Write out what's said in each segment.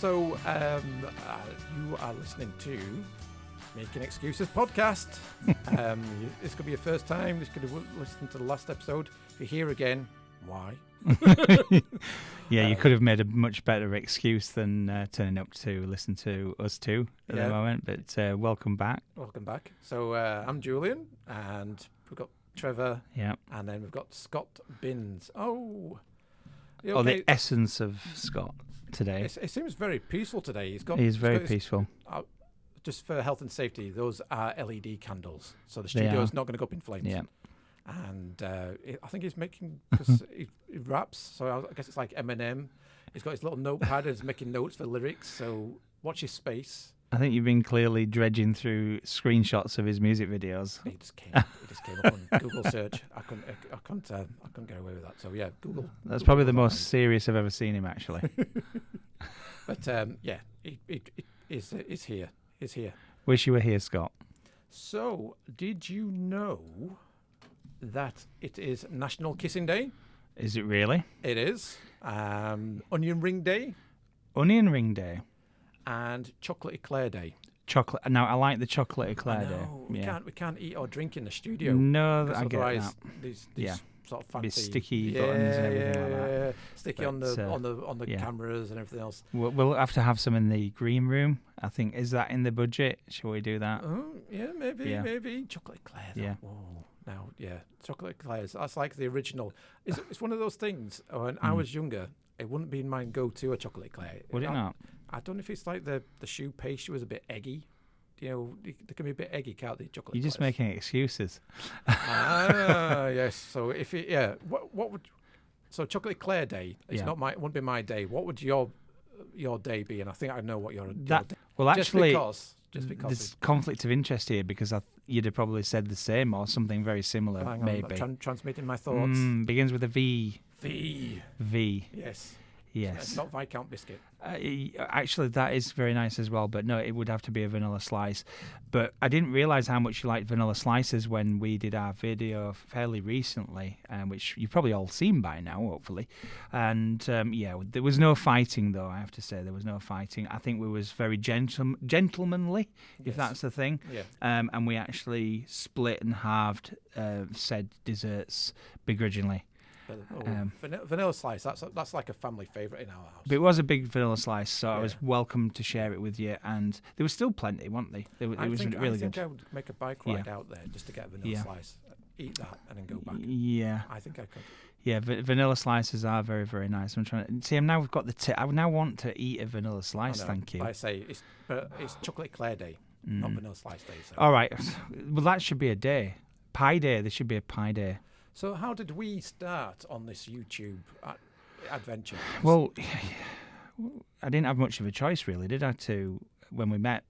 So you are listening to Making Excuses podcast. This could be your first time. This could have listened to the last episode. If you're here again, why? You could have made a much better excuse than turning up to listen to us two at the moment. But welcome back. Welcome back. So I'm Julian, and we've got Trevor. Yeah. And then we've got Scott Binns. Oh. Okay? Or the essence of Scott today. It seems very peaceful today. He's very peaceful. Just for health and safety, those are LED candles. So the studio is not going to go up in flames. Yeah. And I think he's making, because he raps, so I guess it's like Eminem. He's got his little notepad and he's making notes for lyrics, so watch his space. I think you've been clearly dredging through screenshots of his music videos. He just came up on Google search. I couldn't get away with that. So yeah, Google. That's probably the most serious I've ever seen him, actually. But he's here. He's here. Wish you were here, Scott. So, did you know that it is National Kissing Day? Is it really? It is. Onion Ring Day. Onion Ring Day. And Chocolate Éclair Day. Chocolate. Now, I like the Chocolate Éclair Day. We can't eat or drink in the studio. No, I get that. These sort of fancy, be sticky buttons and everything like that. Sticky on the cameras and everything else. We'll have to have some in the green room. I think, is that in the budget? Shall we do that? Oh yeah, maybe chocolate eclair. Yeah. Whoa. Now, chocolate eclairs. That's like the original. It's one of those things. When I was younger, it wouldn't be my go-to a chocolate eclair. Would it not? I don't know if it's like the choux pastry was a bit eggy. You know, they can be a bit eggy, can't they? Chocolate. You're just making excuses. Yes. So what would? So Chocolate Éclair Day. It's not my. It wouldn't be my day. What would your day be? And I think I know what your day. Well, actually, just because there's conflict of interest here because you'd have probably said the same or something very similar. Hang on, maybe transmitting my thoughts. Begins with a V. V. Yes. Not Viscount biscuit. Actually, that is very nice as well. But no, it would have to be a vanilla slice. But I didn't realise how much you liked vanilla slices when we did our video fairly recently, which you've probably all seen by now, hopefully. And there was no fighting, though. I have to say there was no fighting. I think we was very gentlemanly, if that's the thing. Yeah. And we actually split and halved said desserts begrudgingly. Vanilla slice, that's like a family favourite in our house. But it was a big vanilla slice, so I was welcome to share it with you. And there was still plenty, weren't they? I think good. I would make a bike ride out there just to get a vanilla slice, eat that, and then go back. Yeah, I think I could. Yeah, vanilla slices are very, very nice. I'm trying to see. I've now got I now want to eat a vanilla slice. Thank you. I say it's Chocolate Éclair Day, not vanilla slice day. So. All right. Well, that should be a day. Pie day. There should be a pie day. So how did we start on this YouTube adventure? Well, I didn't have much of a choice, really, did I, when we met?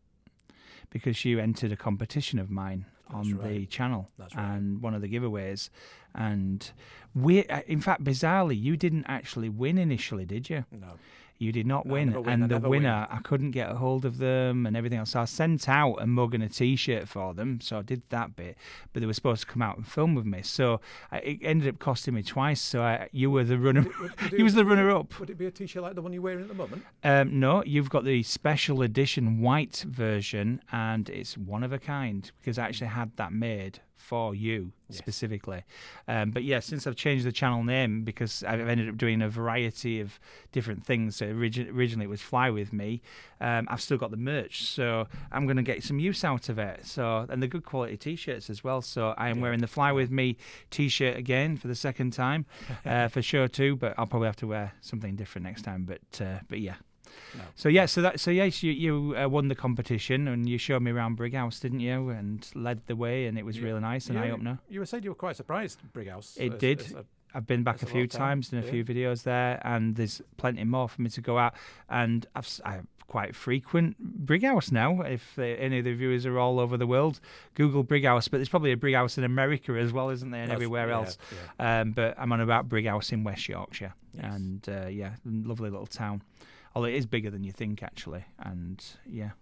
Because you entered a competition of mine on the channel. That's right. And one of the giveaways. And in fact, bizarrely, you didn't actually win initially, did you? No. You did not win. And the winner, I couldn't get a hold of them and everything else. So I sent out a mug and a T-shirt for them. So I did that bit. But they were supposed to come out and film with me. So it ended up costing me twice. So you were the runner. He was the runner-up. Would it be a T-shirt like the one you're wearing at the moment? No, you've got the special edition white version. And it's one of a kind. Because I actually had that made for you specifically. But yeah, since I've changed the channel name because I've ended up doing a variety of different things. So originally it was Fly With Me. I've still got the merch, so I'm going to get some use out of it. So, and the good quality T-shirts as well. So I am wearing the Fly With Me T-shirt again for the second time for show 2, but I'll probably have to wear something different next time. But yeah. No. So yes, you won the competition and you showed me around Brighouse, didn't you? And led the way, and it was really nice and eye-opener. You said you were quite surprised, Brighouse. It did. I've been back a few times, done a few videos there, and there's plenty more for me to go out. And I quite frequent Brighouse now. If any of the viewers are all over the world, Google Brighouse. But there's probably a Brighouse in America as well, isn't there, and everywhere else. Yeah. But I'm on about Brighouse in West Yorkshire, and lovely little town. Although it is bigger than you think, actually. And,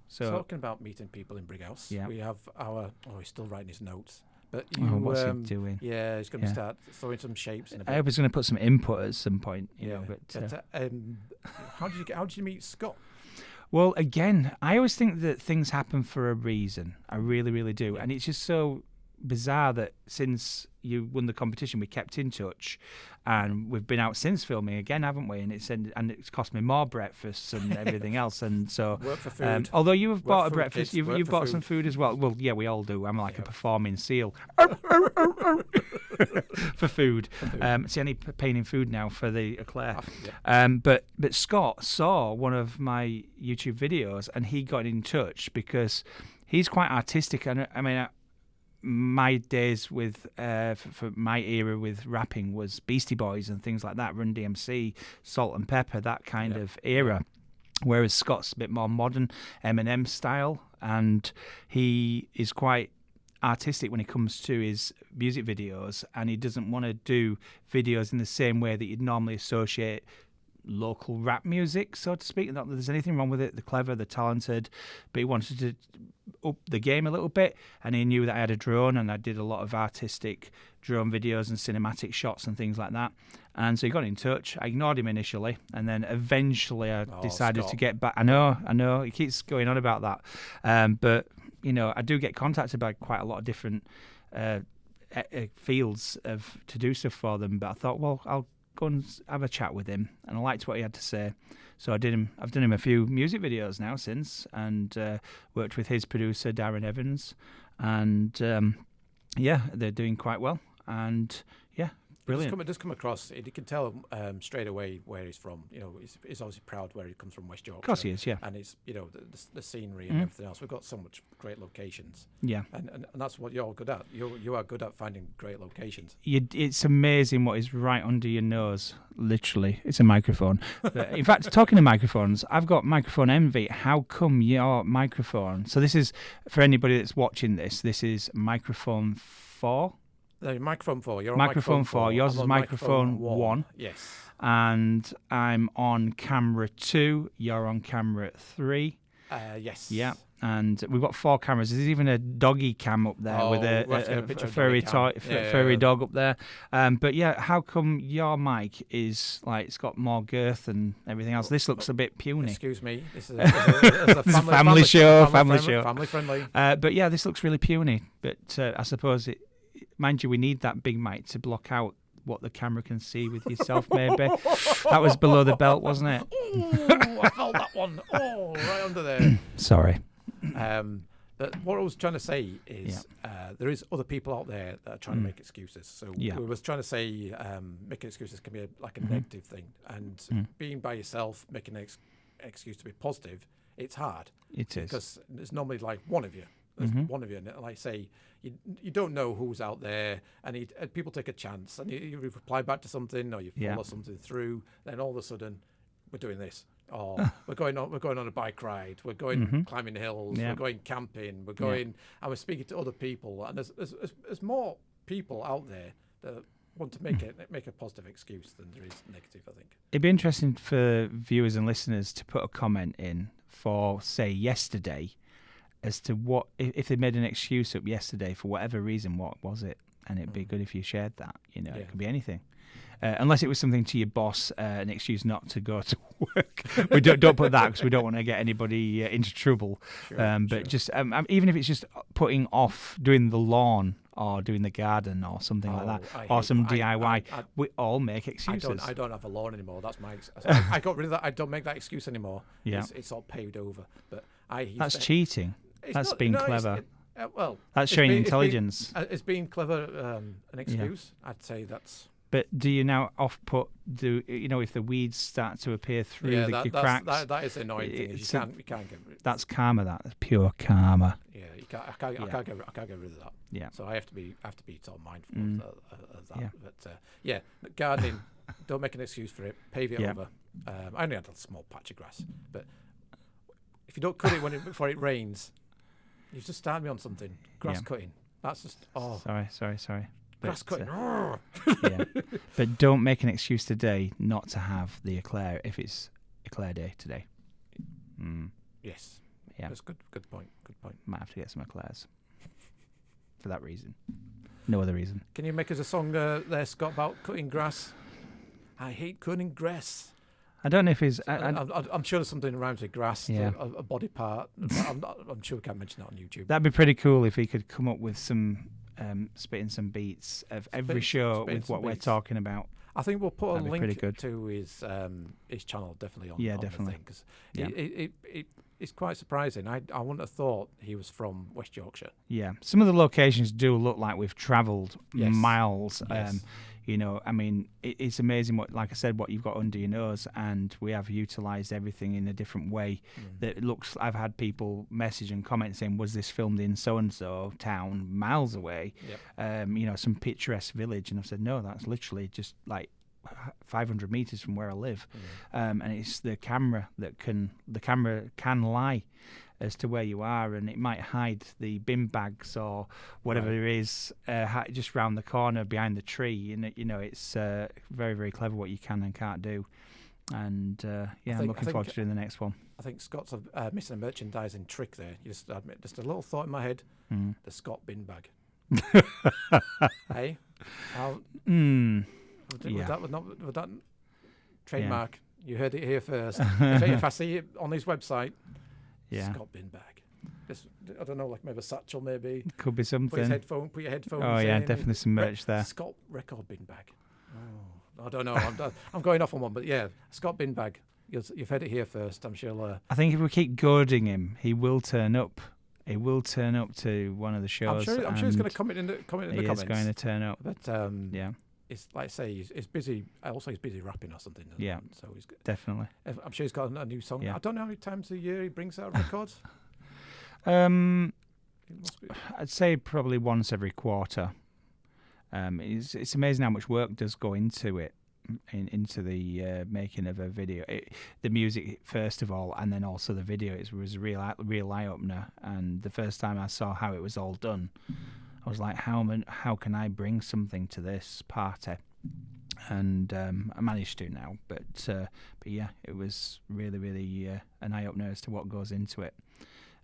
so... Talking about meeting people in Brighouse, we have our... Oh, he's still writing his notes. But what's he doing? Yeah, he's going to start throwing some shapes in a bit. I was going to put some input at some point, But how did you meet Scott? Well, again, I always think that things happen for a reason. I really, really do. And it's just so bizarre that since you won the competition, we kept in touch, and we've been out since filming again, haven't we? And it's cost me more breakfasts and everything else. And so, work for food. Although you have bought a food, breakfast, kids. you've bought some food as well. Well, yeah, we all do. I'm like a performing seal for food. It's the only pain in food now for the Éclair. But Scott saw one of my YouTube videos, and he got in touch because he's quite artistic. And I mean, my days with for my era with rapping was Beastie Boys and things like that, Run DMC, Salt and Pepper, that kind of era. Whereas Scott's a bit more modern, Eminem style, and he is quite artistic when it comes to his music videos, and he doesn't want to do videos in the same way that you'd normally associate local rap music, so to speak. Not that there's anything wrong with it. They're clever, they're talented, but he wanted to up the game a little bit, and he knew that I had a drone, and I did a lot of artistic drone videos and cinematic shots and things like that. And so he got in touch. I ignored him initially, and then eventually I decided to get back. I know, he keeps going on about that, but you know, I do get contacted by quite a lot of different fields to do stuff for them. But I thought, well, I'll go and have a chat with him, and I liked what he had to say, so I've done him a few music videos now since, and worked with his producer Darren Evans, and they're doing quite well, and brilliant. It does come across. You can tell straight away where he's from. You know, he's obviously proud where he comes from, West Yorkshire. Of course he is, yeah. And it's, you know, the scenery and everything else. We've got so much great locations. Yeah. And that's what you're good at. You are good at finding great locations. It's amazing what is right under your nose. Literally, it's a microphone. In fact, talking to microphones, I've got microphone envy. How come your microphone? So this is, for anybody that's watching this is microphone 4. No, microphone 4. You're on microphone 4. Yours is microphone 1. Yes. And I'm on camera 2. You're on camera 3. Yes. Yeah. And we've got 4 cameras. There's even a doggy cam up there with a furry dog up there. But yeah, how come your mic is like it's got more girth and everything else? This looks a bit puny. Excuse me. This is a family show. Family friendly. But yeah, this looks really puny. But I suppose mind you, we need that big mic to block out what the camera can see with yourself, maybe. That was below the belt, wasn't it? Oh, I felt that one. Oh, right under there. Sorry. But what I was trying to say is there is other people out there that are trying to make excuses. So we was trying to say making excuses can be a negative thing. And being by yourself, making an excuse to be positive, it's hard. It is. Because there's normally like one of you. There's one of you. And like I say, you don't know who's out there, and people take a chance, and you reply back to something, or you follow something through. Then all of a sudden, we're doing this. Or we're going on a bike ride. We're going climbing hills. We're going camping. We're going, and we're speaking to other people. And there's more people out there that want to make a positive excuse than there is negative, I think. It'd be interesting for viewers and listeners to put a comment in for, say, yesterday, as to what if they made an excuse up yesterday for whatever reason. What was it? And it'd be good if you shared that. You know, it could be anything, unless it was something to your boss, an excuse not to go to work. We don't put that because we don't want to get anybody into trouble. But just even if it's just putting off doing the lawn or doing the garden or something like that, or some DIY, we all make excuses. I don't have a lawn anymore. That's my. I got rid of that. I don't make that excuse anymore. Yeah, it's all paved over. But that's cheating. That's being clever. That's showing intelligence. It's being clever. An excuse. Yeah. I'd say that's. But do you now if the weeds start to appear through the cracks? That is the annoying thing. You can't get rid of it. That's karma. That's pure karma. Yeah, I can't get rid of that. Yeah. So I have to be sort of mindful of that. Yeah. But gardening, don't make an excuse for it. Pave it over. I only had a small patch of grass, but if you don't cut it before it rains, you've just started me on something. Grass cutting. That's just Sorry. Grass cutting. But don't make an excuse today not to have the Éclair if it's Éclair Day today. Yes. Yeah. That's good point. Might have to get some Éclairs for that reason. No other reason. Can you make us a song there, Scott, about cutting grass? I hate cutting grass. I don't know if he's. I'm sure there's something that rhymes with grass, Yeah. a body part. I'm sure we can't mention that on YouTube. That'd be pretty cool if he could come up with some spitting some beats of every show with what we're talking about. I think we'll put That'd a be pretty link good. to his channel definitely on. Yeah, on definitely. Because Yeah. it's quite surprising. I wouldn't have thought he was from West Yorkshire. Yeah, some of the locations do look like we've travelled Yes. miles. Yes. You know, I mean, it's amazing what, like I said, what you've got under your nose, and we have utilised everything in a different way. That it looks. I've had people message and comment saying, "Was this filmed in so and so town, miles away?" Yep. You know, some picturesque village, and I've said, "No, that's literally just like 500 meters from where I live." And it's the camera can lie as to where you are, and it might hide the bin bags or whatever Right. there is just round the corner behind the tree. And you know, it's very, very clever what you can and can't do. And I'm looking forward to doing the next one. I think Scott's missing a merchandising trick there. You just admit, just a little thought in my head. The Scott bin bag. Hey, would that trademark? You heard it here first. if I see it on his website, Scott bin bag. Just, I don't know, like maybe a satchel, maybe. Could be something. Put your headphones. Oh yeah, in, definitely some merch there. Scott record bin bag. Oh, I don't know. I'm going off on one, but yeah, Scott bin bag. You've heard it here first. I'm sure. I think if we keep goading him, he will turn up. He will turn up to one of the shows. I'm sure he's going to comment in the comments. He is going to turn up. But yeah. It's like I say, he's busy. Also, he's busy rapping or something. Yeah, so he's definitely. I'm sure he's got a new song. Yeah. I don't know how many times a year he brings out records. I'd say probably once every quarter. It's amazing how much work does go into it, into the making of a video. The music first of all, and then also the video. It was a real eye opener. And the first time I saw how it was all done, I was like, how can I bring something to this party? And I managed to now, but yeah, it was really, really an eye opener as to what goes into it.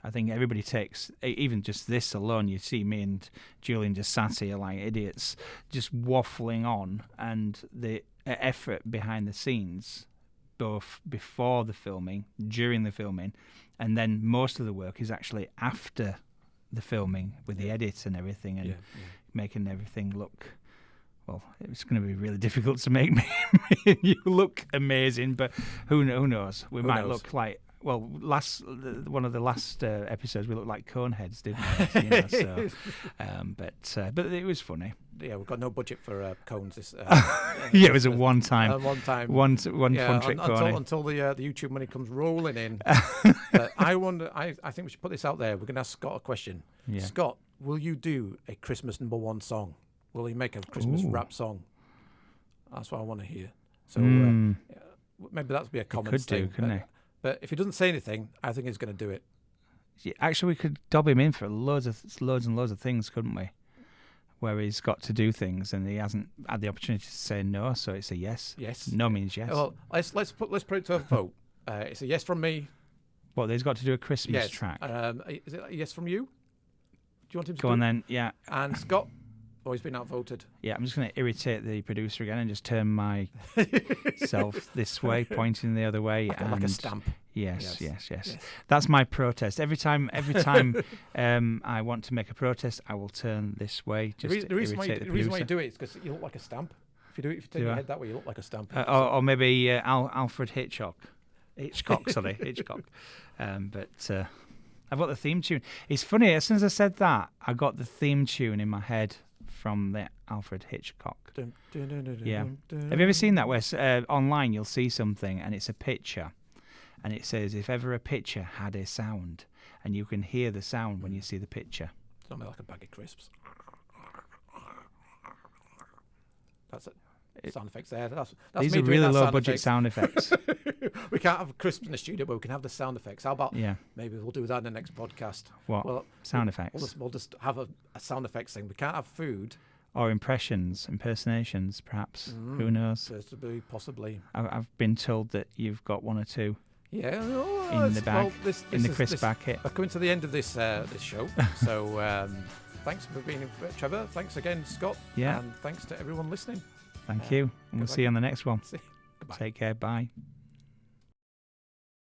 I think everybody takes, even just this alone, you see me and Julian just sat here like idiots, just waffling on, and the effort behind the scenes, both before the filming, during the filming, and then most of the work is actually after the filming with the edits and everything, and making everything look, well, it's going to be really difficult to make me you look amazing, but who knows? We might look like, well, one of the last episodes we looked like cone heads, didn't we? You know, so, but it was funny. Yeah, we've got no budget for cones. This, it was a one time fun trick pony until the YouTube money comes rolling in. But I wonder. I think we should put this out there. We're going to ask Scott a question. Yeah. Scott, will you do a Christmas #1 song? Will he make a Christmas rap song? That's what I want to hear. So maybe that'd be a common thing. Couldn't he? But if he doesn't say anything, I think he's going to do it. Yeah, actually, we could dob him in for loads and loads of things, couldn't we? Where he's got to do things and he hasn't had the opportunity to say no, so it's a yes. Yes. No means yes. Well, let's put it to a vote. It's a yes from me. Well, he's got to do a Christmas track. Is it a yes from you? Do you want him to go on then? Yeah. And Scott. Oh, he's been outvoted. Yeah, I'm just going to irritate the producer again and just turn myself this way, pointing the other way. Like a stamp. Yes. That's my protest. Every time I want to make a protest, I will turn this way. Just the reason why you do it is because you look like a stamp. If you turn your head that way, you look like a stamp. Or maybe Alfred Hitchcock. Hitchcock. But I've got the theme tune. It's funny, as soon as I said that, I got the theme tune in my head from the Alfred Hitchcock. Yeah. Have you ever seen that where online you'll see something and it's a picture and it says, if ever a picture had a sound, and you can hear the sound when you see the picture. It's not like a bag of crisps. That's it. Sound effects there. That's these me are really low budget effects. sound effects. We can't have crisps in the studio, but we can have the sound effects. How about maybe we'll do that in the next podcast? What? Well, sound effects? We'll just have a sound effects thing. We can't have food. Or impersonations, perhaps. Who knows? Possibly. I've been told that you've got one or two. Yeah, in the bag, in the crisp packet. We're coming to the end of this show. So thanks for being in, Trevor. Thanks again, Scott. Yeah. And thanks to everyone listening. Thank you. And we'll see you on the next one. Goodbye. Take care. Bye.